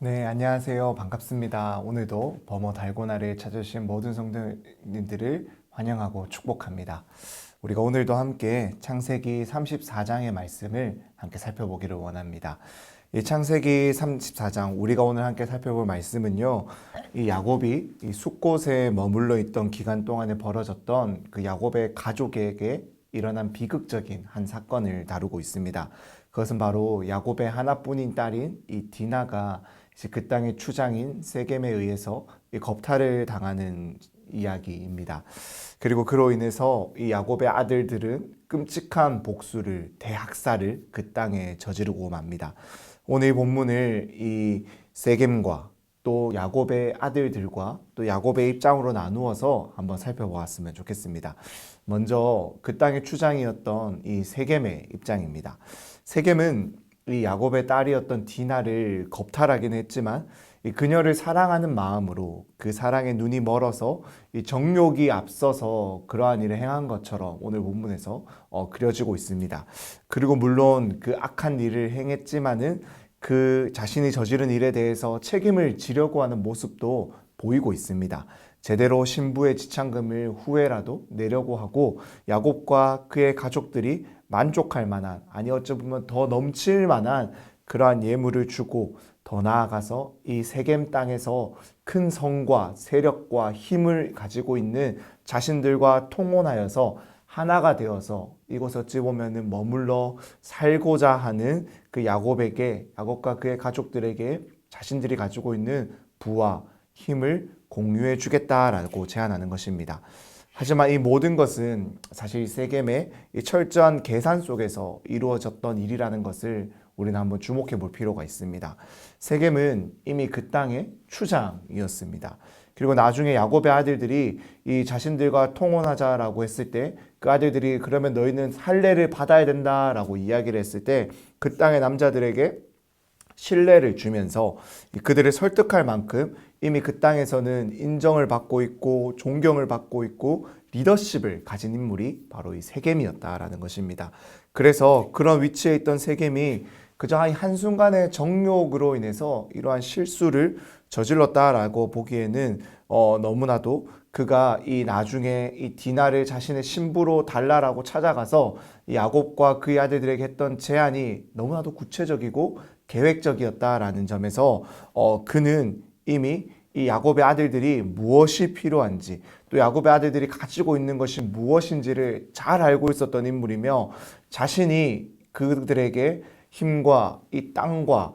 네, 안녕하세요. 반갑습니다. 오늘도 범어 달고나를 찾아주신 모든 성도님들을 환영하고 축복합니다. 우리가 오늘도 함께 창세기 34장의 말씀을 함께 살펴보기를 원합니다. 이 창세기 34장, 우리가 오늘 함께 살펴볼 말씀은요, 이 야곱이 이 숫곳에 머물러 있던 기간 동안에 벌어졌던 그 야곱의 가족에게 일어난 비극적인 한 사건을 다루고 있습니다. 그것은 바로 야곱의 하나뿐인 딸인 이 디나가 이제 그 땅의 추장인 세겜에 의해서 겁탈을 당하는 이야기입니다. 그리고 그로 인해서 이 야곱의 아들들은 끔찍한 복수를, 대학살을 그 땅에 저지르고 맙니다. 오늘 본문을 이 세겜과 또 야곱의 아들들과 또 야곱의 입장으로 나누어서 한번 살펴보았으면 좋겠습니다. 먼저 그 땅의 추장이었던 이 세겜의 입장입니다. 세겜은 이 야곱의 딸이었던 디나를 겁탈하긴 했지만 이 그녀를 사랑하는 마음으로 그 사랑에 눈이 멀어서 이 정욕이 앞서서 그러한 일을 행한 것처럼 오늘 본문에서 그려지고 있습니다. 그리고 물론 그 악한 일을 행했지만은 그 자신이 저지른 일에 대해서 책임을 지려고 하는 모습도 보이고 있습니다. 제대로 신부의 지참금을 후회라도 내려고 하고 야곱과 그의 가족들이 만족할 만한, 아니 어찌 보면 더 넘칠 만한 그러한 예물을 주고 더 나아가서 이 세겜 땅에서 큰 성과 세력과 힘을 가지고 있는 자신들과 통혼하여서 하나가 되어서 이곳 어찌 보면은 머물러 살고자 하는 그 야곱과 그의 가족들에게 자신들이 가지고 있는 부와 힘을 공유해 주겠다라고 제안하는 것입니다. 하지만 이 모든 것은 사실 세겜의 이 철저한 계산 속에서 이루어졌던 일이라는 것을 우리는 한번 주목해 볼 필요가 있습니다. 세겜은 이미 그 땅의 추장이었습니다. 그리고 나중에 야곱의 아들들이 이 자신들과 통혼하자라고 했을 때 그 아들들이 그러면 너희는 할례를 받아야 된다라고 이야기를 했을 때 그 땅의 남자들에게 신뢰를 주면서 그들을 설득할 만큼 이미 그 땅에서는 인정을 받고 있고 존경을 받고 있고 리더십을 가진 인물이 바로 이 세겜이었다라는 것입니다. 그래서 그런 위치에 있던 세겜이 그저 한순간의 정욕으로 인해서 이러한 실수를 저질렀다라고 보기에는 너무나도 그가 이 나중에 이 디나를 자신의 신부로 달라라고 찾아가서 이 야곱과 그의 아들들에게 했던 제안이 너무나도 구체적이고 계획적이었다라는 점에서 그는 이미 이 야곱의 아들들이 무엇이 필요한지 또 야곱의 아들들이 가지고 있는 것이 무엇인지를 잘 알고 있었던 인물이며 자신이 그들에게 힘과 이 땅과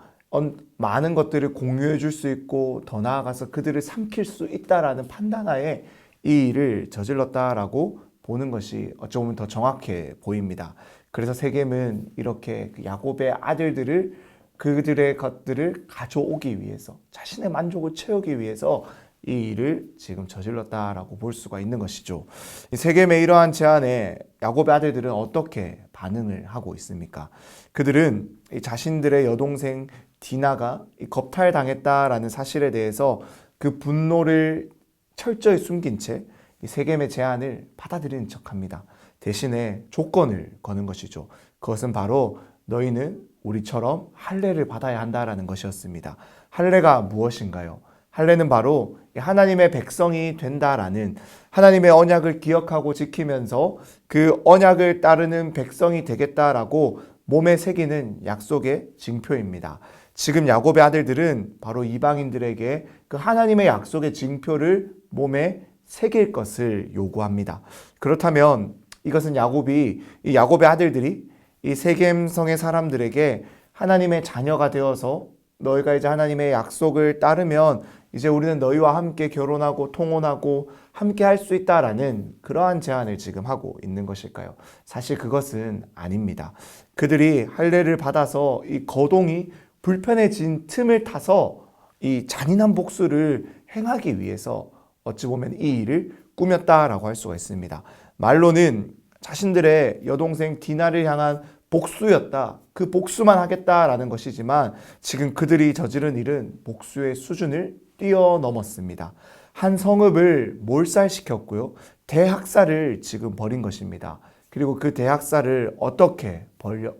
많은 것들을 공유해 줄 수 있고 더 나아가서 그들을 삼킬 수 있다라는 판단하에 이 일을 저질렀다라고 보는 것이 어쩌면 더 정확해 보입니다. 그래서 세겜은 이렇게 야곱의 아들들을 그들의 것들을 가져오기 위해서 자신의 만족을 채우기 위해서 이 일을 지금 저질렀다라고 볼 수가 있는 것이죠. 세겜의 이러한 제안에 야곱의 아들들은 어떻게 반응을 하고 있습니까? 그들은 자신들의 여동생 디나가 겁탈당했다라는 사실에 대해서 그 분노를 철저히 숨긴 채 세겜의 제안을 받아들이는 척합니다. 대신에 조건을 거는 것이죠. 그것은 바로 너희는 우리처럼 할례를 받아야 한다라는 것이었습니다. 할례가 무엇인가요? 할례는 바로 하나님의 백성이 된다라는 하나님의 언약을 기억하고 지키면서 그 언약을 따르는 백성이 되겠다라고 몸에 새기는 약속의 징표입니다. 지금 야곱의 아들들은 바로 이방인들에게 그 하나님의 약속의 징표를 몸에 새길 것을 요구합니다. 그렇다면 이것은 이 야곱의 아들들이 이 세겜성의 사람들에게 하나님의 자녀가 되어서 너희가 이제 하나님의 약속을 따르면 이제 우리는 너희와 함께 결혼하고 통혼하고 함께 할 수 있다라는 그러한 제안을 지금 하고 있는 것일까요? 사실 그것은 아닙니다. 그들이 할례를 받아서 이 거동이 불편해진 틈을 타서 이 잔인한 복수를 행하기 위해서 어찌 보면 이 일을 꾸몄다라고 할 수가 있습니다. 말로는 자신들의 여동생 디나를 향한 복수였다. 그 복수만 하겠다라는 것이지만 지금 그들이 저지른 일은 복수의 수준을 뛰어넘었습니다. 한 성읍을 몰살시켰고요. 대학살을 지금 벌인 것입니다. 그리고 그 대학살을 어떻게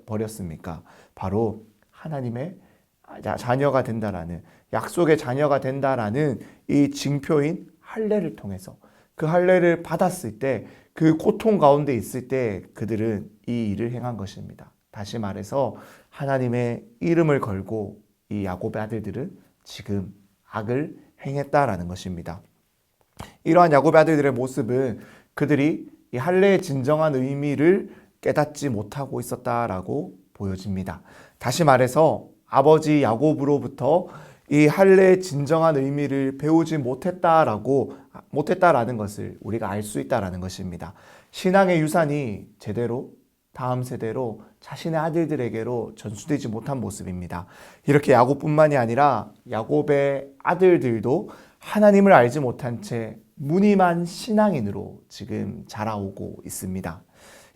벌였습니까? 바로 하나님의 자녀가 된다라는 약속의 자녀가 된다라는 이 징표인 할례를 통해서 그 할례를 받았을 때 그 고통 가운데 있을 때 그들은 이 일을 행한 것입니다. 다시 말해서 하나님의 이름을 걸고 이 야곱의 아들들은 지금 악을 행했다라는 것입니다. 이러한 야곱의 아들들의 모습은 그들이 이 할례의 진정한 의미를 깨닫지 못하고 있었다라고 보여집니다. 다시 말해서 아버지 야곱으로부터 이 할례의 진정한 의미를 배우지 못했다라는 것을 우리가 알 수 있다라는 것입니다. 신앙의 유산이 제대로 다음 세대로 자신의 아들들에게로 전수되지 못한 모습입니다. 이렇게 야곱뿐만이 아니라 야곱의 아들들도 하나님을 알지 못한 채 무늬만 신앙인으로 지금 자라오고 있습니다.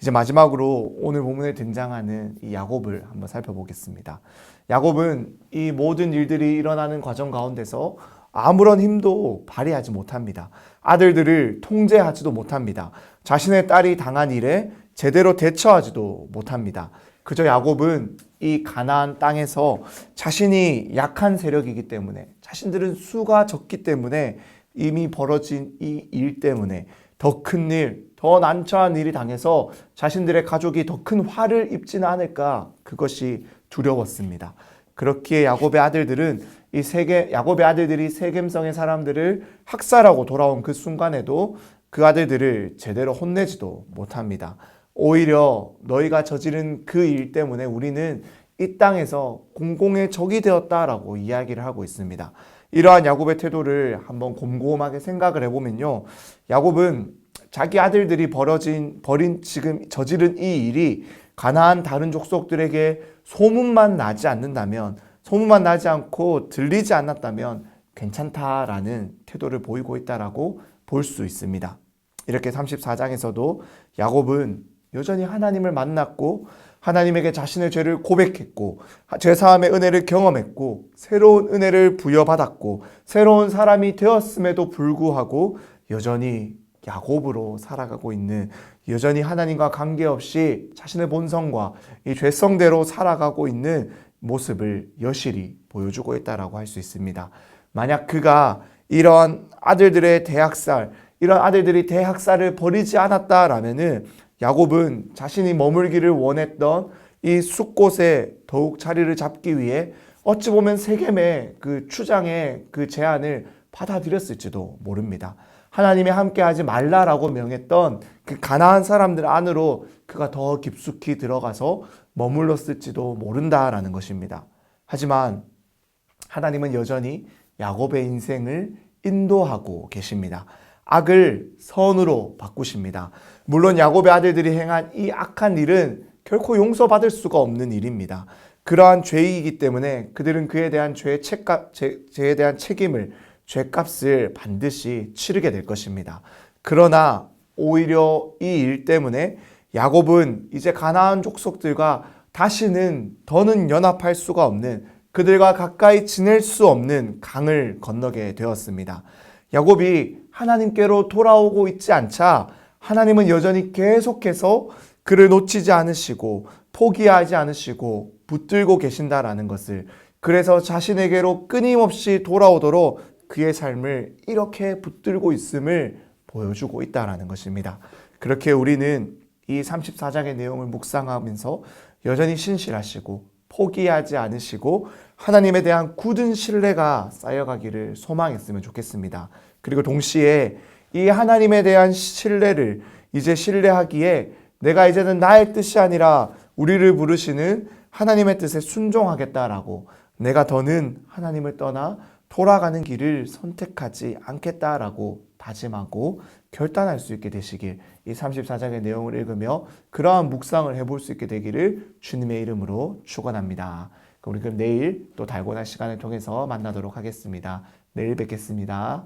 이제 마지막으로 오늘 본문에 등장하는 이 야곱을 한번 살펴보겠습니다. 야곱은 이 모든 일들이 일어나는 과정 가운데서 아무런 힘도 발휘하지 못합니다. 아들들을 통제하지도 못합니다. 자신의 딸이 당한 일에 제대로 대처하지도 못합니다. 그저 야곱은 이 가나안 땅에서 자신이 약한 세력이기 때문에, 자신들은 수가 적기 때문에, 이미 벌어진 이 일 때문에 더 큰 일, 더 난처한 일이 당해서 자신들의 가족이 더 큰 화를 입지는 않을까, 그것이 두려웠습니다. 그렇기에 야곱의 아들들은 야곱의 아들들이 세겜성의 사람들을 학살하고 돌아온 그 순간에도 그 아들들을 제대로 혼내지도 못합니다. 오히려 너희가 저지른 그 일 때문에 우리는 이 땅에서 공공의 적이 되었다라고 이야기를 하고 있습니다. 이러한 야곱의 태도를 한번 곰곰하게 생각을 해보면요, 야곱은 자기 아들들이 지금 저지른 이 일이 가나안 다른 족속들에게 소문만 나지 않고 들리지 않았다면 괜찮다라는 태도를 보이고 있다라고 볼 수 있습니다. 이렇게 34장에서도 야곱은 여전히 하나님을 만났고 하나님에게 자신의 죄를 고백했고 죄사함의 은혜를 경험했고 새로운 은혜를 부여받았고 새로운 사람이 되었음에도 불구하고 여전히 야곱으로 살아가고 있는, 여전히 하나님과 관계없이 자신의 본성과 이 죄성대로 살아가고 있는 모습을 여실히 보여주고 있다라고 할 수 있습니다. 만약 그가 이런 아들들이 대학살을 벌이지 않았다라면은 야곱은 자신이 머물기를 원했던 이 숲곳에 더욱 자리를 잡기 위해 어찌 보면 세겜의 그 추장의 그 제안을 받아들였을지도 모릅니다. 하나님이 함께하지 말라라고 명했던 그 가나안 사람들 안으로 그가 더 깊숙이 들어가서 머물렀을지도 모른다라는 것입니다. 하지만 하나님은 여전히 야곱의 인생을 인도하고 계십니다. 악을 선으로 바꾸십니다. 물론 야곱의 아들들이 행한 이 악한 일은 결코 용서받을 수가 없는 일입니다. 그러한 죄이기 때문에 그들은 그에 대한 죄에 대한 책임을, 죄값을 반드시 치르게 될 것입니다. 그러나 오히려 이 일 때문에 야곱은 이제 가나안 족속들과 더는 연합할 수가 없는, 그들과 가까이 지낼 수 없는 강을 건너게 되었습니다. 야곱이 하나님께로 돌아오고 있지 않자 하나님은 여전히 계속해서 그를 놓치지 않으시고 포기하지 않으시고 붙들고 계신다라는 것을, 그래서 자신에게로 끊임없이 돌아오도록 그의 삶을 이렇게 붙들고 있음을 보여주고 있다라는 것입니다. 그렇게 우리는 이 34장의 내용을 묵상하면서 여전히 신실하시고 포기하지 않으시고 하나님에 대한 굳은 신뢰가 쌓여가기를 소망했으면 좋겠습니다. 그리고 동시에 이 하나님에 대한 신뢰를 이제 신뢰하기에 내가 이제는 나의 뜻이 아니라 우리를 부르시는 하나님의 뜻에 순종하겠다라고, 내가 더는 하나님을 떠나 돌아가는 길을 선택하지 않겠다라고 다짐하고 결단할 수 있게 되시길, 이 34장의 내용을 읽으며 그러한 묵상을 해볼 수 있게 되기를 주님의 이름으로 축원합니다. 우리 그럼 내일 또 달고나 시간을 통해서 만나도록 하겠습니다. 내일 뵙겠습니다.